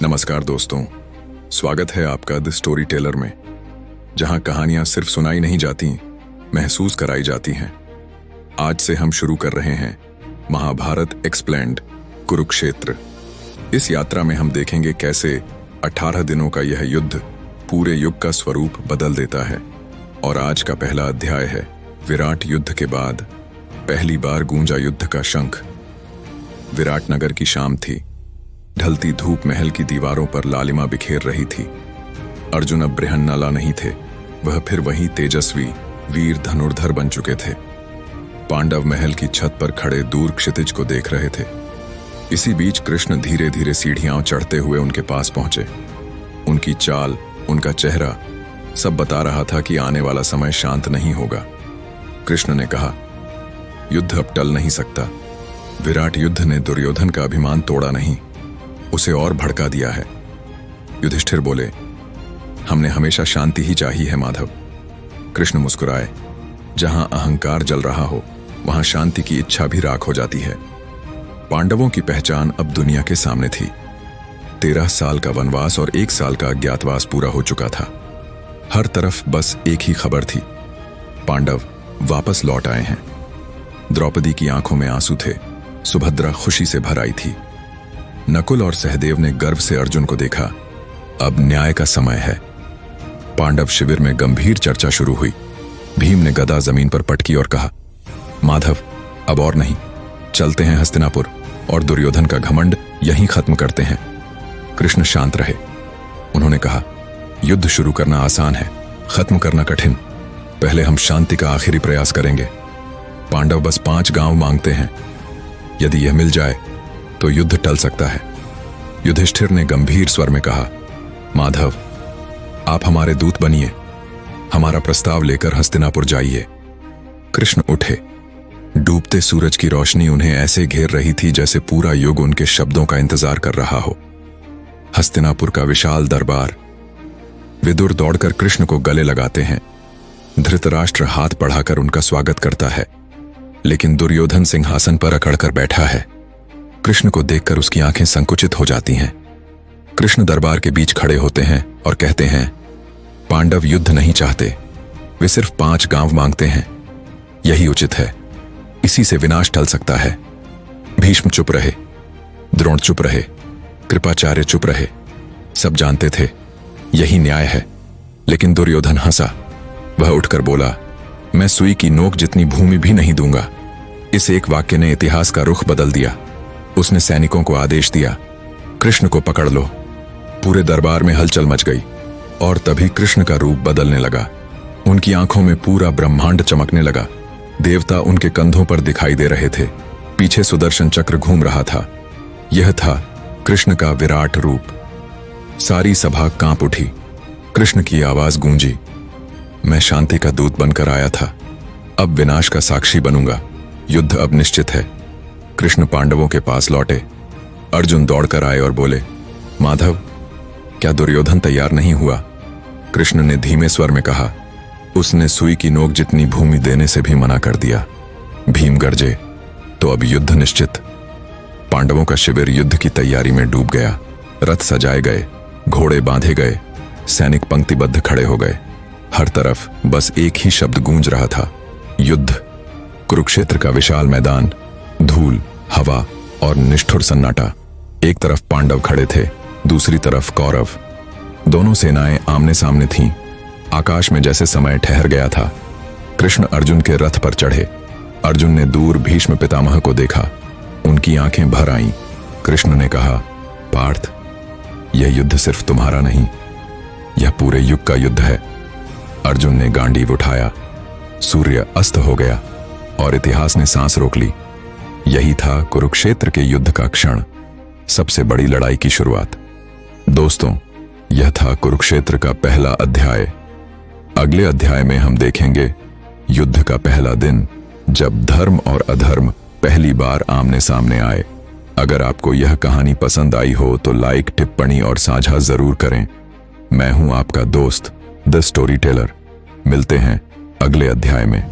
नमस्कार दोस्तों, स्वागत है आपका द स्टोरी टेलर में, जहां कहानियां सिर्फ सुनाई नहीं जाती, महसूस कराई जाती हैं। आज से हम शुरू कर रहे हैं महाभारत एक्सप्लेन्ड कुरुक्षेत्र। इस यात्रा में हम देखेंगे कैसे 18 दिनों का यह युद्ध पूरे युग का स्वरूप बदल देता है। और आज का पहला अध्याय है विराट युद्ध के बाद पहली बार गूंजा युद्ध का शंख। विराट नगर की शाम थी। ढलती धूप महल की दीवारों पर लालिमा बिखेर रही थी। अर्जुन अब बृहन्नला नहीं थे, वह फिर वही तेजस्वी वीर धनुर्धर बन चुके थे। पांडव महल की छत पर खड़े दूर क्षितिज को देख रहे थे। इसी बीच कृष्ण धीरे धीरे सीढ़ियां चढ़ते हुए उनके पास पहुंचे। उनकी चाल, उनका चेहरा सब बता रहा था कि आने वाला समय शांत नहीं होगा। कृष्ण ने कहा, युद्ध अब टल नहीं सकता। विराट युद्ध ने दुर्योधन का अभिमान तोड़ा नहीं, उसे और भड़का दिया है। युधिष्ठिर बोले, हमने हमेशा शांति ही चाही है माधव। कृष्ण मुस्कुराए, जहां अहंकार जल रहा हो वहां शांति की इच्छा भी राख हो जाती है। पांडवों की पहचान अब दुनिया के सामने थी। 13 साल का वनवास और 1 साल का अज्ञातवास पूरा हो चुका था। हर तरफ बस एक ही खबर थी, पांडव वापस लौट आए हैं। द्रौपदी की आंखों में आंसू थे, सुभद्रा खुशी से भर आई थी। नकुल और सहदेव ने गर्व से अर्जुन को देखा। अब न्याय का समय है। पांडव शिविर में गंभीर चर्चा शुरू हुई। भीम ने गदा जमीन पर पटकी और कहा, माधव अब और नहीं, चलते हैं हस्तिनापुर और दुर्योधन का घमंड यहीं खत्म करते हैं। कृष्ण शांत रहे। उन्होंने कहा, युद्ध शुरू करना आसान है, खत्म करना कठिन। पहले हम शांति का आखिरी प्रयास करेंगे। पांडव बस 5 गांव मांगते हैं। यदि यह मिल जाए तो युद्ध टल सकता है। युधिष्ठिर ने गंभीर स्वर में कहा, माधव आप हमारे दूत बनिए, हमारा प्रस्ताव लेकर हस्तिनापुर जाइए। कृष्ण उठे। डूबते सूरज की रोशनी उन्हें ऐसे घेर रही थी जैसे पूरा युग उनके शब्दों का इंतजार कर रहा हो। हस्तिनापुर का विशाल दरबार। विदुर दौड़कर कृष्ण को गले लगाते हैं। धृतराष्ट्र हाथ बढ़ाकर उनका स्वागत करता है, लेकिन दुर्योधन सिंहासन पर अकड़कर बैठा है। कृष्ण को देखकर उसकी आंखें संकुचित हो जाती हैं। कृष्ण दरबार के बीच खड़े होते हैं और कहते हैं, पांडव युद्ध नहीं चाहते, वे सिर्फ 5 गांव मांगते हैं। यही उचित है, इसी से विनाश टल सकता है। भीष्म चुप रहे, द्रोण चुप रहे, कृपाचार्य चुप रहे। सब जानते थे यही न्याय है, लेकिन दुर्योधन हंसा। वह उठकर बोला, मैं सुई की नोक जितनी भूमि भी नहीं दूंगा। इस एक वाक्य ने इतिहास का रुख बदल दिया। उसने सैनिकों को आदेश दिया, कृष्ण को पकड़ लो। पूरे दरबार में हलचल मच गई और तभी कृष्ण का रूप बदलने लगा। उनकी आंखों में पूरा ब्रह्मांड चमकने लगा। देवता उनके कंधों पर दिखाई दे रहे थे। पीछे सुदर्शन चक्र घूम रहा था। यह था कृष्ण का विराट रूप। सारी सभा कांप उठी। कृष्ण की आवाज गूंजी, मैं शांति का दूत बनकर आया था, अब विनाश का साक्षी बनूंगा। युद्ध अब निश्चित है। कृष्ण पांडवों के पास लौटे। अर्जुन दौड़कर आए और बोले, माधव क्या दुर्योधन तैयार नहीं हुआ? कृष्ण ने धीमे स्वर में कहा, उसने सुई की नोक जितनी भूमि देने से भी मना कर दिया। भीम गरजे, तो अब युद्ध निश्चित। पांडवों का शिविर युद्ध की तैयारी में डूब गया। रथ सजाए गए, घोड़े बांधे गए, सैनिक पंक्तिबद्ध खड़े हो गए। हर तरफ बस एक ही शब्द गूंज रहा था, युद्ध। कुरुक्षेत्र का विशाल मैदान, धूल, हवा और निष्ठुर सन्नाटा। एक तरफ पांडव खड़े थे, दूसरी तरफ कौरव। दोनों सेनाएं आमने सामने थीं। आकाश में जैसे समय ठहर गया था। कृष्ण अर्जुन के रथ पर चढ़े। अर्जुन ने दूर भीष्म पितामह को देखा। उनकी आंखें भर आईं। कृष्ण ने कहा, पार्थ यह युद्ध सिर्फ तुम्हारा नहीं, यह पूरे युग का युद्ध है। अर्जुन ने गांडीव उठाया। सूर्य अस्त हो गया और इतिहास ने सांस रोक ली। यही था कुरुक्षेत्र के युद्ध का क्षण, सबसे बड़ी लड़ाई की शुरुआत। दोस्तों, यह था कुरुक्षेत्र का पहला अध्याय। अगले अध्याय में हम देखेंगे युद्ध का पहला दिन, जब धर्म और अधर्म पहली बार आमने सामने आए। अगर आपको यह कहानी पसंद आई हो तो लाइक, टिप्पणी और साझा जरूर करें। मैं हूं आपका दोस्त द स्टोरी टेलर। मिलते हैं अगले अध्याय में।